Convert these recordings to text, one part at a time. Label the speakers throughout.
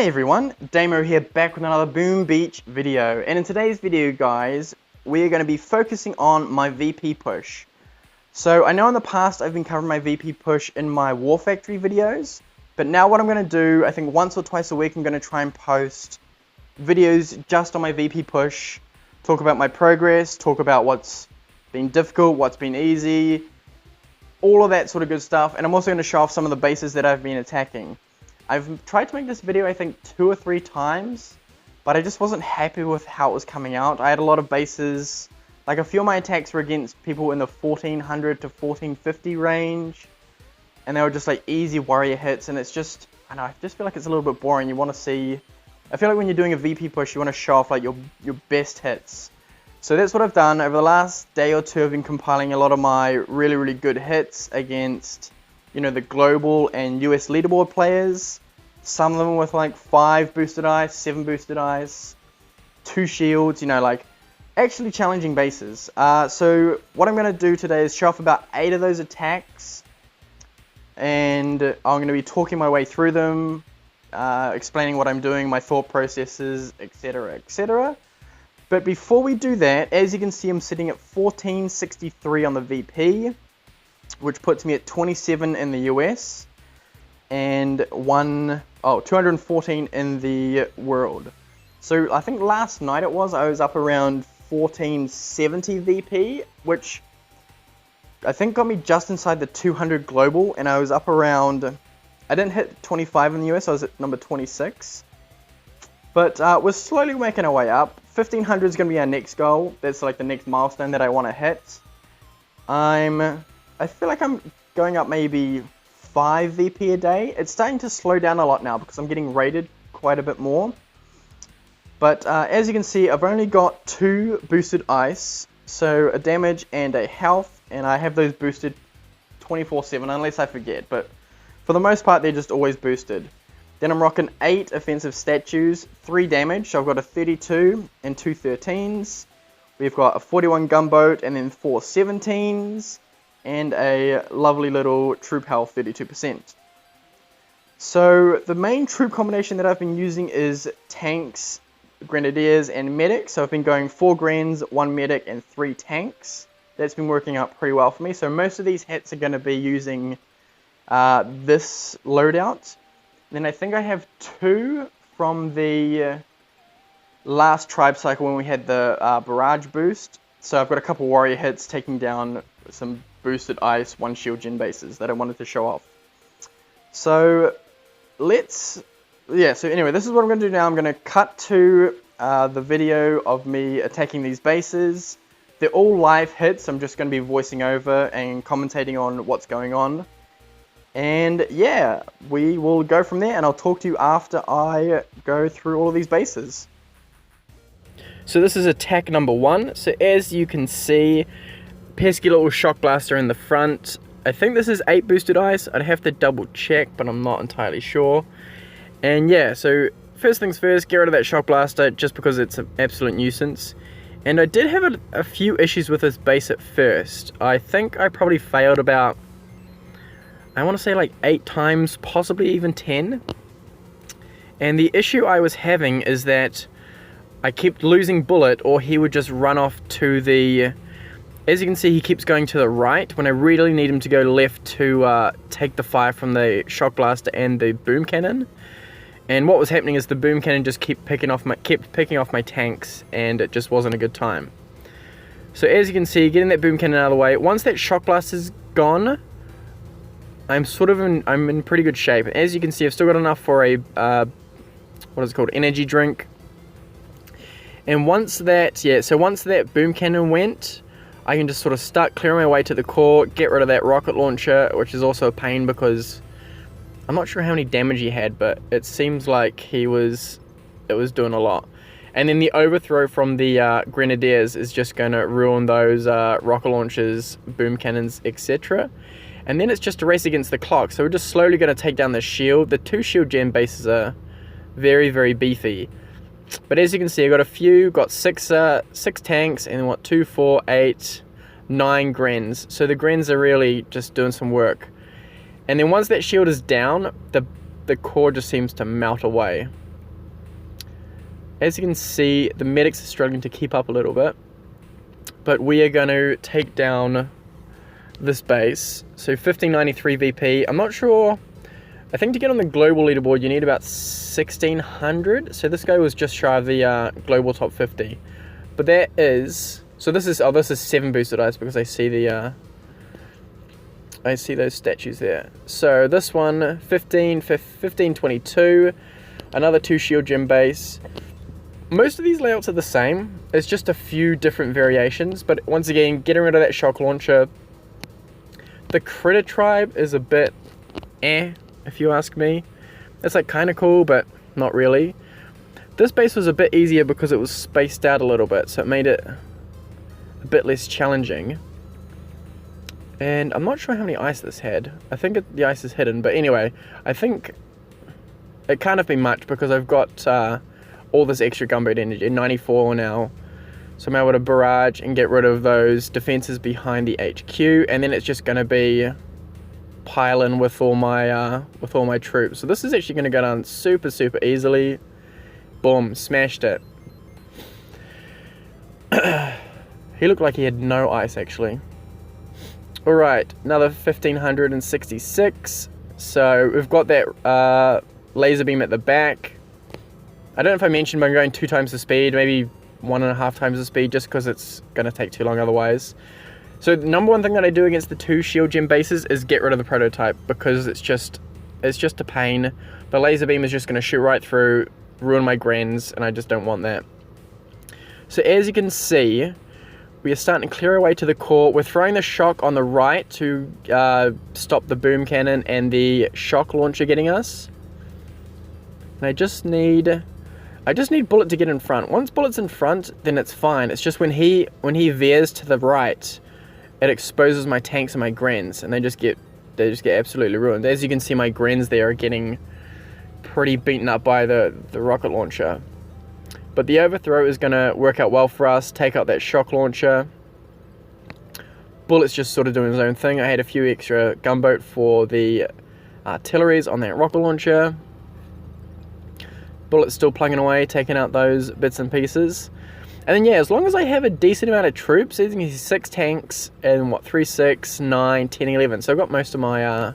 Speaker 1: Hey everyone, Damo here, back with another Boom Beach video. And in today's video, guys, we're going to be focusing on my VP push. So I know in the past I've been covering my VP push in my War Factory videos, but now what I'm going to do, I think once or twice a week, I'm going to try and post videos just on my VP push, talk about my progress, talk about what's been difficult, what's been easy, all of that sort of good stuff. And I'm also going to show off some of the bases that I've been attacking. I've tried to make this video, I think, 2 or 3 times, but I just wasn't happy with how it was coming out. I had a lot of bases, like a few of my attacks were against people in the 1400 to 1450 range, and they were just like easy warrior hits, and it's just, I don't know, I just feel like it's a little bit boring. You want to see, I feel like when you're doing a VP push, you want to show off like your best hits. So that's what I've done. Over the last day or two, I've been compiling a lot of my really good hits against, you know, the global and US leaderboard players. Some of them with like 5 boosted ice, 7 boosted ice, 2 shields, you know, like actually challenging bases. So what I'm going to do today is show off about 8 of those attacks, and I'm going to be talking my way through them, explaining what I'm doing, my thought processes, etc, etc. But before we do that, as you can see, I'm sitting at 1463 on the VP, which puts me at 27 in the US and 214 in the world. So I think last night I was up around 1470 VP, which I think got me just inside the 200 global, and I was up around, I didn't hit 25 in the US, I was at number 26. But we're slowly making our way up. 1500 is going to be our next goal. That's like the next milestone that I want to hit. I feel like I'm going up maybe 5 VP a day. It's starting to slow down a lot now because I'm getting rated quite a bit more. But as you can see, I've only got 2 boosted ice, so a damage and a health, and I have those boosted 24/7 unless I forget, but for the most part they're just always boosted. Then I'm rocking 8 offensive statues, 3 damage, so I've got a 32 and 2 13s. We've got a 41 gunboat and then 4 17s. And a lovely little troop health, 32%. So the main troop combination that I've been using is tanks, grenadiers, and medics. So I've been going 4 grens, 1 medic, and 3 tanks. That's been working out pretty well for me. So most of these hits are going to be using this loadout. Then I think I have 2 from the last tribe cycle when we had the barrage boost. So I've got a couple warrior hits taking down some boosted ice, 1 shield gen bases that I wanted to show off. So so anyway, this is what I'm going to do now. I'm going to cut to the video of me attacking these bases. They're all live hits. I'm just going to be voicing over and commentating on what's going on. And yeah, we will go from there, and I'll talk to you after I go through all of these bases. So this is attack number 1. So as you can see, pesky little shock blaster in the front. I think this is 8 boosted ice. I'd have to double check, but I'm not entirely sure. And yeah, so first things first, get rid of that shock blaster just because it's an absolute nuisance. And I did have a few issues with this base at first. I think I probably failed about, I want to say like 8 times, possibly even 10. And the issue I was having is that I kept losing bullet, or he would just run off to the, as you can see, he keeps going to the right when I really need him to go left to take the fire from the shock blaster and the boom cannon. And what was happening is the boom cannon just kept picking off my tanks, and it just wasn't a good time. So as you can see, getting that boom cannon out of the way, once that shock blaster's gone, I'm in pretty good shape. As you can see, I've still got enough for a what is it called, energy drink. And once that boom cannon went, I can just sort of start clearing my way to the core, get rid of that rocket launcher, which is also a pain because I'm not sure how many damage he had, but it seems like it was doing a lot. And then the overthrow from the grenadiers is just going to ruin those rocket launchers, boom cannons, etc. And then it's just a race against the clock, so we're just slowly going to take down the shield. The 2 shield gen bases are very beefy. But as you can see, I got 6 tanks, and then 2, 4, 8, 9 grens. So the grens are really just doing some work. And then once that shield is down, the core just seems to melt away. As you can see, the medics are struggling to keep up a little bit. But we are going to take down this base. So 1593 VP. I'm not sure. I think to get on the global leaderboard, you need about 1600. So this guy was just shy of the global top 50. But that is... So this is 7 boosted dice because I see the... I see those statues there. So this one, 1522. Another 2 shield gem base. Most of these layouts are the same. It's just a few different variations. But once again, getting rid of that shock launcher. The critter tribe is a bit if you ask me. It's like kind of cool, but not really. This base was a bit easier because it was spaced out a little bit, so it made it a bit less challenging. And I'm not sure how many ice this had. I think the ice is hidden, but anyway, I think it can't have been much because I've got all this extra gunboat energy, 94 now. So I'm able to barrage and get rid of those defenses behind the HQ, and then it's just going to be pile in with all my troops. So this is actually going to go down super easily. Boom, smashed it. He looked like he had no ice actually. Alright, another 1566. So we've got that laser beam at the back. I don't know if I mentioned, but I'm going 2 times the speed, maybe 1.5 times the speed, just because it's going to take too long otherwise. So the number one thing that I do against the 2 shield gem bases is get rid of the prototype, because it's just a pain. The laser beam is just going to shoot right through, ruin my Grens, and I just don't want that. So as you can see, we are starting to clear our way to the core. We're throwing the shock on the right to stop the boom cannon and the shock launcher getting us. And I just need Bullet to get in front. Once Bullet's in front, then it's fine. It's just when he veers to the right, it exposes my tanks and my Grens, and they just get absolutely ruined. As you can see, my Grens there are getting pretty beaten up by the rocket launcher. But the overthrow is going to work out well for us, take out that shock launcher. Bullet's just sort of doing his own thing. I had a few extra gunboat for the artilleries on that rocket launcher. Bullet's still plugging away, taking out those bits and pieces. And then, yeah, as long as I have a decent amount of troops, as you can see, 6 tanks and, 3, 6, 9, 10, 11. So I've got most of my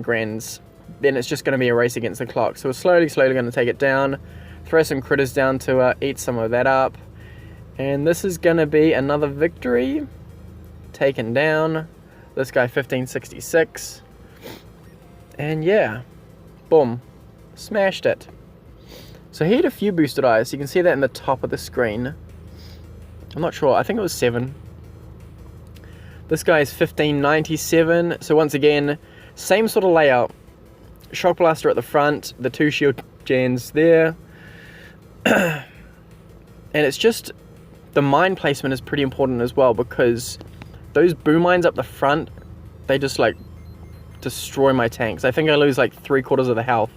Speaker 1: Grens. Then it's just going to be a race against the clock. So we're slowly going to take it down. Throw some critters down to eat some of that up. And this is going to be another victory. Taken down. This guy, 1566. And, yeah. Boom. Smashed it. So he had a few boosted eyes. You can see that in the top of the screen. I'm not sure. I think it was 7. This guy is 1597. So once again, same sort of layout. Shock blaster at the front. The 2 shield gens there. And it's just... the mine placement is pretty important as well, because those boom mines up the front, they just like destroy my tanks. I think I lose like 3/4 of the health.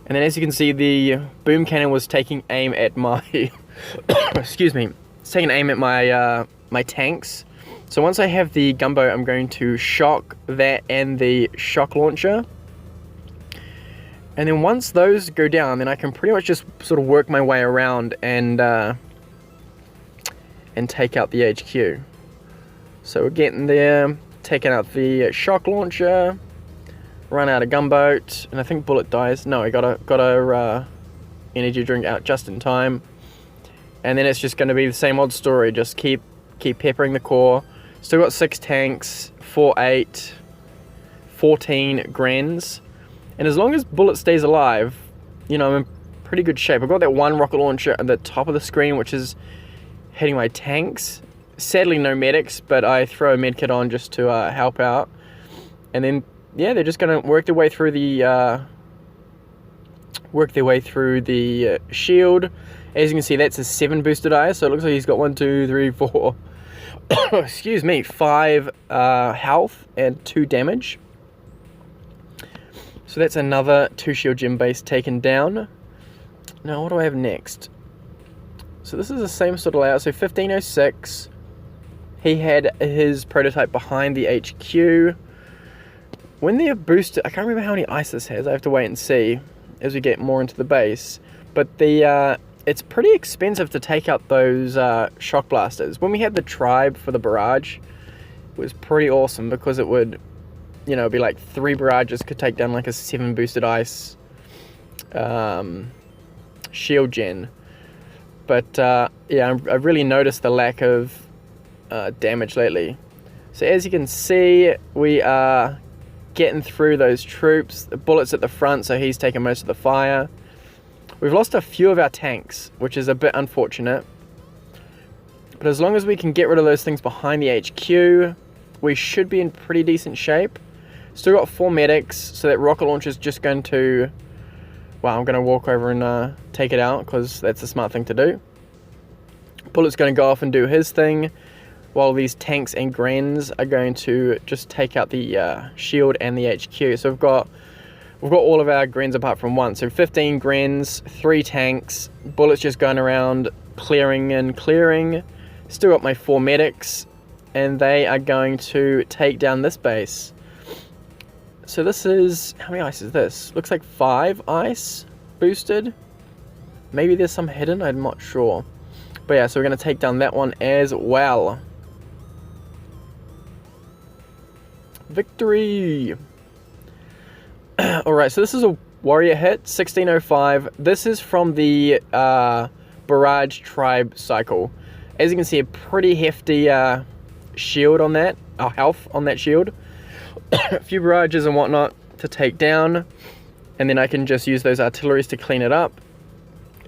Speaker 1: And then as you can see, the boom cannon was taking aim at my excuse me, it's taking aim at my my tanks. So once I have the gunboat, I'm going to shock that and the shock launcher. And then once those go down, then I can pretty much just sort of work my way around and take out the HQ. So we're getting there, taking out the shock launcher. Run out of gunboat, and I think Bullet dies. No, I got a energy drink out just in time. And then it's just going to be the same old story. Just keep peppering the core. Still got 6 tanks, 4, 8, 14 Grens. And as long as Bullet stays alive, you know, I'm in pretty good shape. I've got that 1 rocket launcher at the top of the screen, which is hitting my tanks. Sadly, no medics, but I throw a medkit on just to help out. And then, yeah, they're just going to work their way through the shield. As you can see, that's a 7 boosted eyes, so it looks like he's got 1, 2, 3, 4. Excuse me, 5 health and 2 damage. So that's another 2 shield gem base taken down. Now, what do I have next? So this is the same sort of layout. So 1506. He had his prototype behind the HQ. When they're boosted, I can't remember how many ice this has. I have to wait and see as we get more into the base. But the it's pretty expensive to take out those shock blasters. When we had the tribe for the barrage, it was pretty awesome because it would, you know, be like 3 barrages could take down like a 7 boosted ice shield gen. But yeah, I've really noticed the lack of damage lately. So as you can see, we are getting through those troops. The bullet's at the front, so he's taking most of the fire. We've lost a few of our tanks, which is a bit unfortunate. But as long as we can get rid of those things behind the HQ, we should be in pretty decent shape. Still got 4 medics, so that rocket launcher is just going to... Well, I'm going to walk over and take it out, because that's a smart thing to do. Bullet's going to go off and do his thing, while these tanks and Grens are going to just take out the shield and the HQ. So we've got all of our Grens apart from one. So 15 Grens, 3 tanks, Bullet's just going around clearing and clearing. Still got my 4 medics, and they are going to take down this base. So this is, how many ice is this? Looks like 5 ice boosted. Maybe there's some hidden, I'm not sure. But yeah, so we're going to take down that one as well. Victory! Alright, so this is a warrior hit, 1605. This is from the barrage tribe cycle. As you can see, a pretty hefty shield on that, health on that shield. A few barrages and whatnot to take down, and then I can just use those artilleries to clean it up.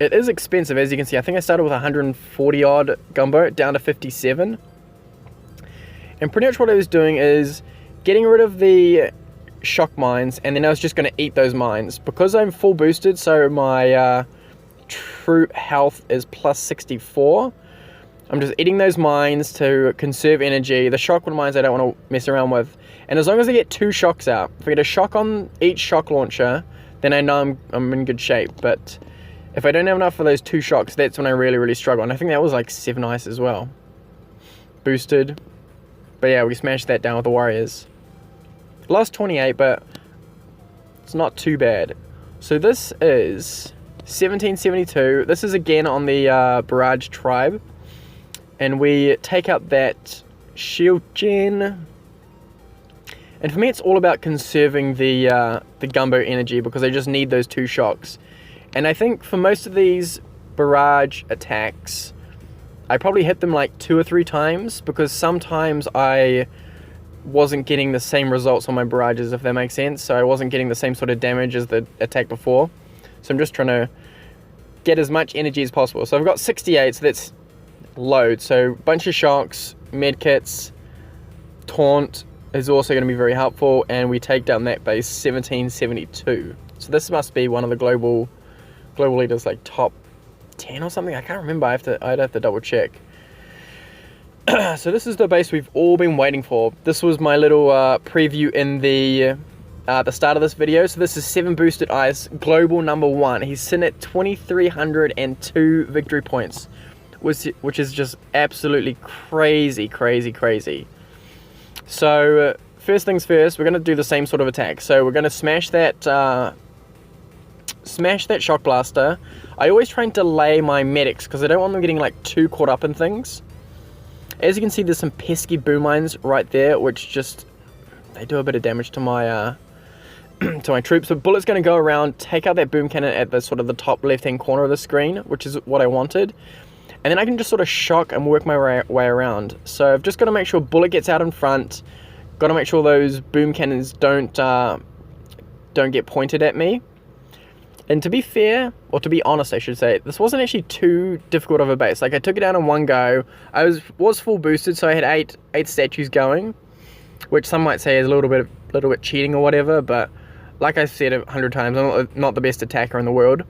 Speaker 1: It is expensive, as you can see. I think I started with 140 odd gunboat down to 57. And pretty much what I was doing is getting rid of the shock mines, and then I was just going to eat those mines. Because I'm full boosted, so my troop health is plus 64. I'm just eating those mines to conserve energy. The shock mines I don't want to mess around with. And as long as I get 2 shocks out, if I get a shock on each shock launcher, then I know I'm in good shape. But if I don't have enough for those 2 shocks, that's when I really struggle. And I think that was like 7 ice as well. Boosted. But yeah, we smashed that down with the warriors. Lost 28, but it's not too bad. So this is 1772. This is again on the barrage tribe. And we take out that shield gen. And for me, it's all about conserving the gunboat energy, because I just need those 2 shocks. And I think for most of these barrage attacks, I probably hit them like 2 or 3 times, because sometimes I wasn't getting the same results on my barrages, if that makes sense. So I wasn't getting the same sort of damage as the attack before. So I'm just trying to get as much energy as possible. So I've got 68, so that's load. So bunch of shocks, medkits, taunt is also going to be very helpful, and we take down that base 1772. So this must be one of the global leaders, like top 10 or something. I can't remember. I'd have to double check. So this is the base we've all been waiting for. This was my little preview in the start of this video. So this is 7 boosted ice, global number 1. He's sitting at 2,302 victory points, which is just absolutely crazy. So first things first, we're going to do the same sort of attack. So we're going to smash that shock blaster. I always try and delay my medics, because I don't want them getting like too caught up in things. As you can see, there's some pesky boom mines right there, which just, they do a bit of damage to my to my troops. But Bullet's going to go around, take out that boom cannon at the sort of the top left hand corner of the screen, which is what I wanted. And then I can just sort of shock and work my way around. So I've just got to make sure Bullet gets out in front. Got to make sure those boom cannons don't get pointed at me. And to be fair, or to be honest I should say, this wasn't actually too difficult of a base. Like, I took it down in one go. I was full boosted, so I had eight statues going, which some might say is a little bit cheating or whatever, but like I said 100 times, I'm not the best attacker in the world.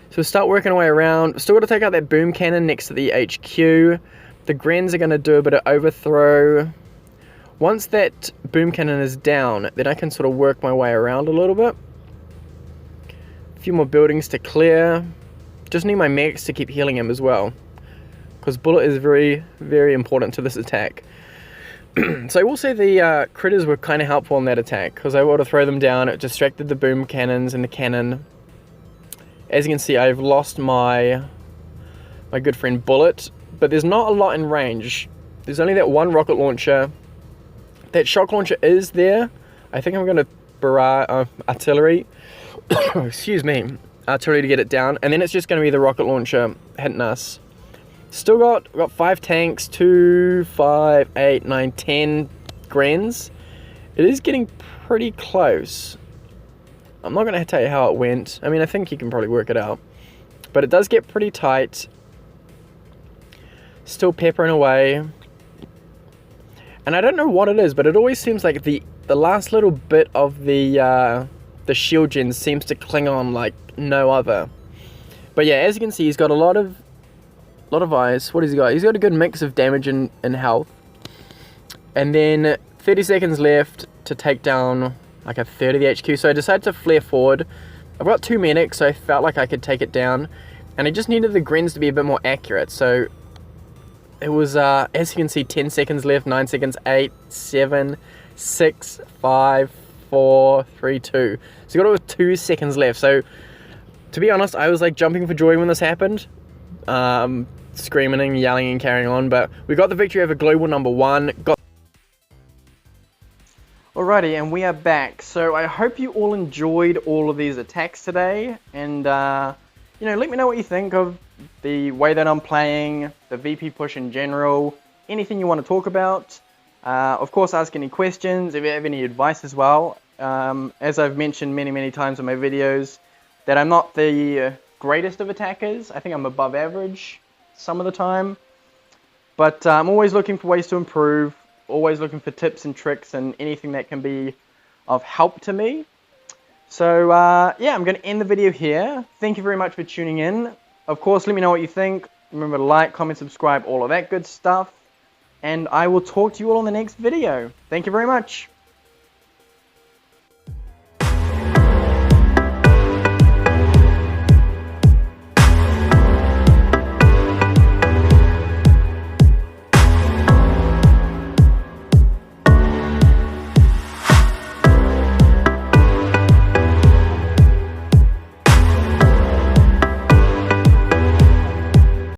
Speaker 1: So start working our way around. Still got to take out that boom cannon next to the HQ. The Grens are going to do a bit of overthrow. Once that boom cannon is down, then I can sort of work my way around a little bit. A few more buildings to clear. Just need my medics to keep healing him as well, because Bullet is very, very important to this attack. So I will say the critters were kind of helpful in that attack, because I was able to throw them down. It distracted the boom cannons and the cannon. As you can see, I've lost my good friend Bullet, but there's not a lot in range. There's only that one rocket launcher. That shock launcher is there. I think I'm going to barrage artillery. Excuse me. Artillery to get it down. And then it's just going to be the rocket launcher hitting us. Still got 5 tanks, 2, 5, 8, 9, 10 Grens. It is getting pretty close. I'm not going to tell you how it went. I mean, I think you can probably work it out. But it does get pretty tight. Still peppering away. And I don't know what it is, but it always seems like the last little bit of the shield gen seems to cling on like no other. But yeah, as you can see, he's got a lot of eyes. What has he got? He's got a good mix of damage and health. And then 30 seconds left to take down like a third of the HQ. So I decided to flare forward. I've got 2 medics, so I felt like I could take it down. And I just needed the Grens to be a bit more accurate. So it was, as you can see, 10 seconds left, 9 seconds, 8, 7, 6, 5, 4, 3, 2. So you got it with 2 seconds left. So to be honest, I was like jumping for joy when this happened. Screaming and yelling and carrying on. But we got the victory over global #1. Alrighty, and we are back. So I hope you all enjoyed all of these attacks today. And, you know, let me know what you think of the way that I'm playing, the VP push in general, anything you want to talk about. Of course, ask any questions, if you have any advice as well. As I've mentioned many times in my videos, that I'm not the greatest of attackers. I think I'm above average some of the time. But I'm always looking for ways to improve, always looking for tips and tricks and anything that can be of help to me. So, yeah, I'm going to end the video here. Thank you very much for tuning in. Of course, let me know what you think. Remember to like, comment, subscribe, all of that good stuff. And I will talk to you all in the next video. Thank you very much.